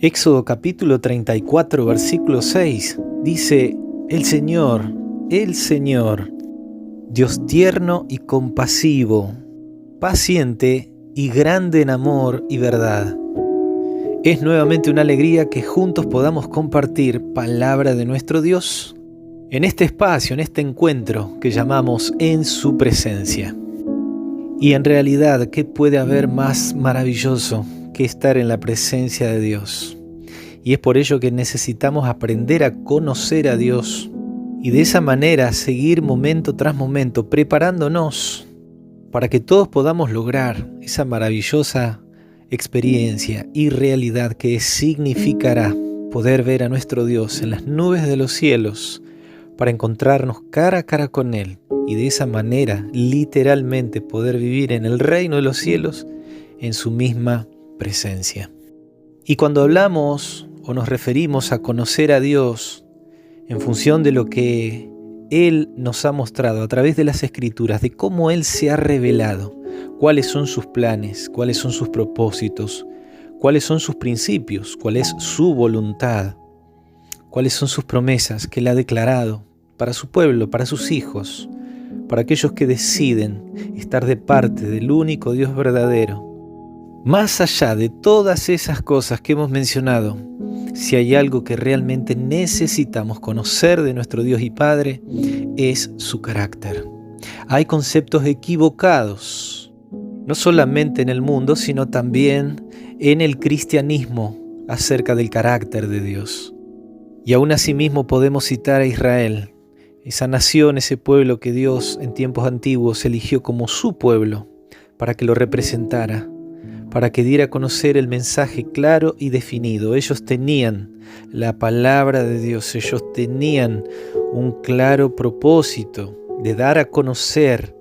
Éxodo capítulo 34, versículo 6, dice: el Señor, Dios tierno y compasivo, paciente y grande en amor y verdad. Es nuevamente una alegría que juntos podamos compartir palabra de nuestro Dios en este espacio, en este encuentro que llamamos En Su Presencia. Y en realidad, ¿qué puede haber más maravilloso que estar en la presencia de Dios? Y es por ello que necesitamos aprender a conocer a Dios y de esa manera seguir momento tras momento preparándonos para que todos podamos lograr esa maravillosa experiencia y realidad que significará poder ver a nuestro Dios en las nubes de los cielos para encontrarnos cara a cara con Él y de esa manera literalmente poder vivir en el reino de los cielos en su misma presencia. Y cuando hablamos o nos referimos a conocer a Dios en función de lo que Él nos ha mostrado a través de las Escrituras, de cómo Él se ha revelado, cuáles son sus planes, cuáles son sus propósitos, cuáles son sus principios, cuál es su voluntad, cuáles son sus promesas que Él ha declarado para su pueblo, para sus hijos, para aquellos que deciden estar de parte del único Dios verdadero. Más allá de todas esas cosas que hemos mencionado, si hay algo que realmente necesitamos conocer de nuestro Dios y Padre, es su carácter. Hay conceptos equivocados, no solamente en el mundo, sino también en el cristianismo acerca del carácter de Dios. Y aún asimismo podemos citar a Israel, esa nación, ese pueblo que Dios en tiempos antiguos eligió como su pueblo para que lo representara, para que diera a conocer el mensaje claro y definido. Ellos tenían la palabra de Dios, ellos tenían un claro propósito de dar a conocer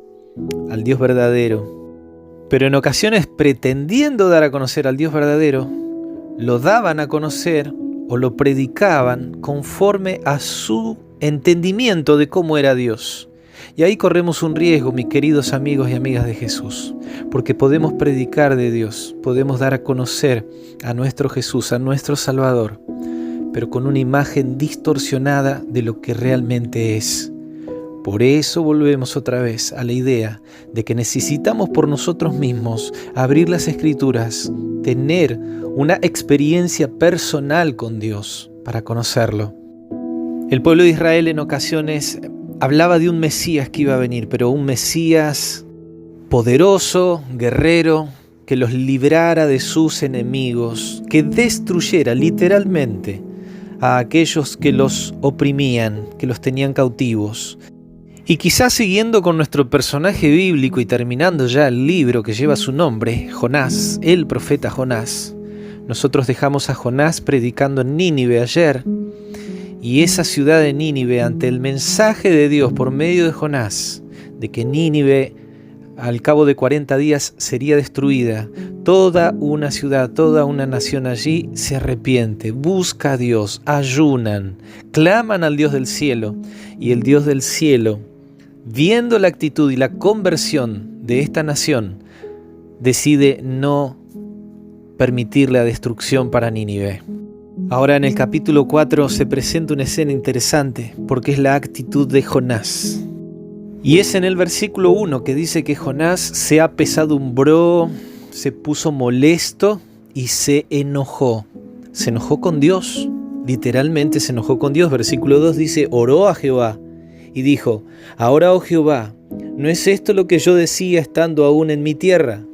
al Dios verdadero. Pero en ocasiones, pretendiendo dar a conocer al Dios verdadero, lo daban a conocer o lo predicaban conforme a su entendimiento de cómo era Dios. Y ahí corremos un riesgo, mis queridos amigos y amigas de Jesús, porque podemos predicar de Dios, podemos dar a conocer a nuestro Jesús, a nuestro Salvador, pero con una imagen distorsionada de lo que realmente es. Por eso volvemos otra vez a la idea de que necesitamos por nosotros mismos abrir las Escrituras, tener una experiencia personal con Dios para conocerlo. El pueblo de Israel en ocasiones hablaba de un Mesías que iba a venir, pero un Mesías poderoso, guerrero, que los librara de sus enemigos, que destruyera literalmente a aquellos que los oprimían, que los tenían cautivos. Y quizás siguiendo con nuestro personaje bíblico y terminando ya el libro que lleva su nombre, Jonás, el profeta Jonás, nosotros dejamos a Jonás predicando en Nínive ayer. Y esa ciudad de Nínive, ante el mensaje de Dios por medio de Jonás, de que Nínive al cabo de 40 días sería destruida, toda una ciudad, toda una nación allí se arrepiente, busca a Dios, ayunan, claman al Dios del cielo, y el Dios del cielo, viendo la actitud y la conversión de esta nación, decide no permitir la destrucción para Nínive. Ahora en el capítulo 4 se presenta una escena interesante porque es la actitud de Jonás. Y es en el versículo 1 que dice que Jonás se apesadumbró, se puso molesto y se enojó. Se enojó con Dios, literalmente se enojó con Dios. Versículo 2 dice: oró a Jehová y dijo: ahora, oh Jehová, ¿no es esto lo que yo decía estando aún en mi tierra?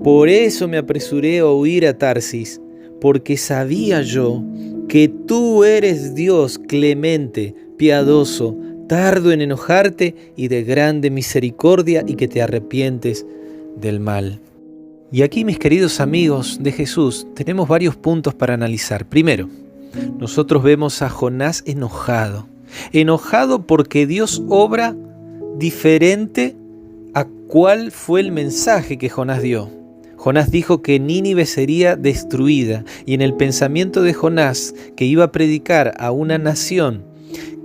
Por eso me apresuré a huir a Tarsis, porque sabía yo que tú eres Dios clemente, piadoso, tardo en enojarte y de grande misericordia, y que te arrepientes del mal. Y aquí, mis queridos amigos de Jesús, tenemos varios puntos para analizar. Primero, nosotros vemos a Jonás enojado porque Dios obra diferente a cuál fue el mensaje que Jonás dio. Jonás dijo que Nínive sería destruida, y en el pensamiento de Jonás, que iba a predicar a una nación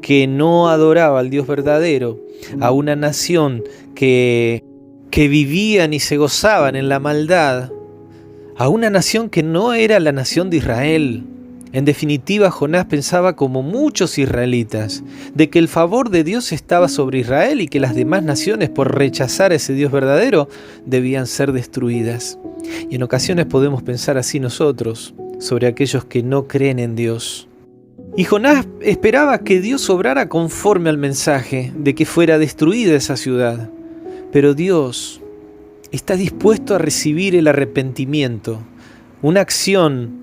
que no adoraba al Dios verdadero, a una nación que vivían y se gozaban en la maldad, a una nación que no era la nación de Israel, En definitiva, Jonás pensaba como muchos israelitas, de que el favor de Dios estaba sobre Israel y que las demás naciones, por rechazar a ese Dios verdadero, debían ser destruidas. Y en ocasiones podemos pensar así nosotros, sobre aquellos que no creen en Dios. Y Jonás esperaba que Dios obrara conforme al mensaje de que fuera destruida esa ciudad. Pero Dios está dispuesto a recibir el arrepentimiento, una acción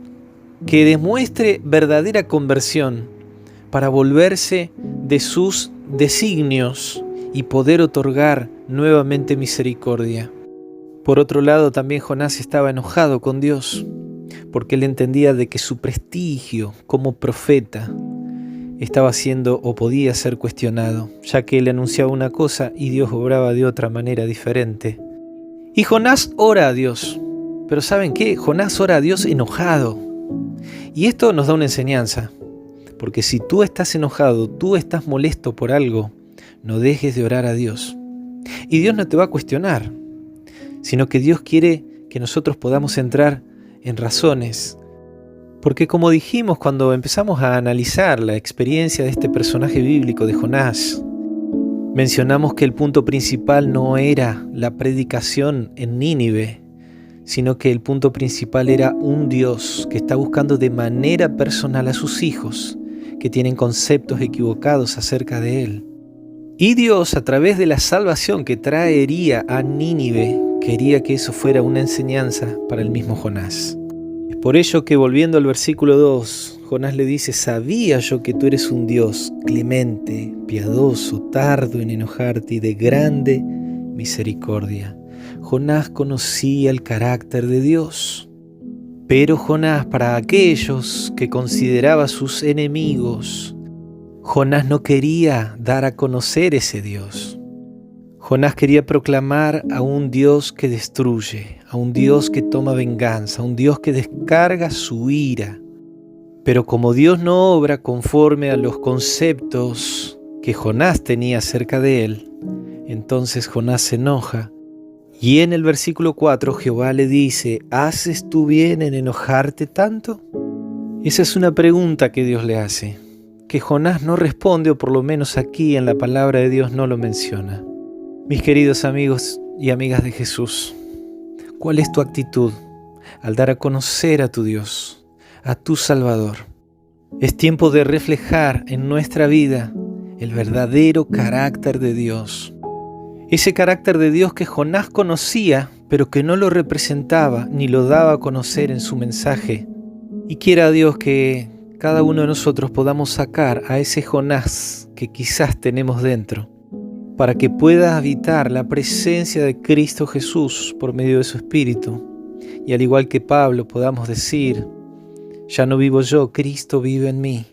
que demuestre verdadera conversión para volverse de sus designios y poder otorgar nuevamente misericordia. Por otro lado, también Jonás estaba enojado con Dios, porque él entendía de que su prestigio como profeta estaba siendo o podía ser cuestionado, ya que él anunciaba una cosa y Dios obraba de otra manera diferente. Y Jonás ora a Dios, pero ¿saben qué? Jonás ora a Dios enojado. Y esto nos da una enseñanza, porque si tú estás enojado, tú estás molesto por algo, no dejes de orar a Dios. Y Dios no te va a cuestionar, sino que Dios quiere que nosotros podamos entrar en razones. Porque como dijimos cuando empezamos a analizar la experiencia de este personaje bíblico de Jonás, mencionamos que el punto principal no era la predicación en Nínive, sino que el punto principal era un Dios que está buscando de manera personal a sus hijos, que tienen conceptos equivocados acerca de Él. Y Dios, a través de la salvación que traería a Nínive, quería que eso fuera una enseñanza para el mismo Jonás. Es por ello que, volviendo al versículo 2, Jonás le dice: sabía yo que tú eres un Dios clemente, piadoso, tardo en enojarte y de grande misericordia. Jonás conocía el carácter de Dios. Pero Jonás, para aquellos que consideraba sus enemigos, Jonás no quería dar a conocer ese Dios. Jonás quería proclamar a un Dios que destruye, a un Dios que toma venganza, a un Dios que descarga su ira. Pero como Dios no obra conforme a los conceptos que Jonás tenía acerca de él, entonces Jonás se enoja. Y en el versículo 4 Jehová le dice: ¿haces tú bien en enojarte tanto? Esa es una pregunta que Dios le hace, que Jonás no responde, o por lo menos aquí en la palabra de Dios no lo menciona. Mis queridos amigos y amigas de Jesús, ¿cuál es tu actitud al dar a conocer a tu Dios, a tu Salvador? Es tiempo de reflejar en nuestra vida el verdadero carácter de Dios. Ese carácter de Dios que Jonás conocía, pero que no lo representaba ni lo daba a conocer en su mensaje. Y quiera Dios que cada uno de nosotros podamos sacar a ese Jonás que quizás tenemos dentro, para que pueda habitar la presencia de Cristo Jesús por medio de su Espíritu. Y al igual que Pablo podamos decir: ya no vivo yo, Cristo vive en mí.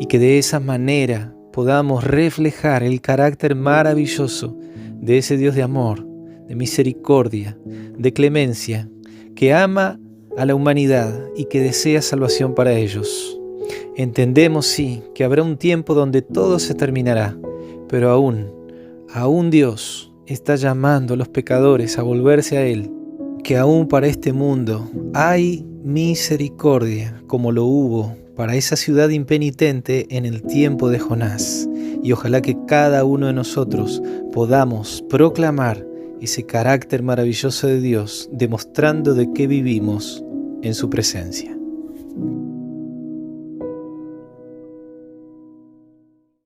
Y que de esa manera podamos reflejar el carácter maravilloso de ese Dios de amor, de misericordia, de clemencia, que ama a la humanidad y que desea salvación para ellos. Entendemos, sí, que habrá un tiempo donde todo se terminará, pero aún Dios está llamando a los pecadores a volverse a Él, que aún para este mundo hay misericordia, como lo hubo para esa ciudad impenitente en el tiempo de Jonás. Y ojalá que cada uno de nosotros podamos proclamar ese carácter maravilloso de Dios, demostrando de que vivimos en su presencia.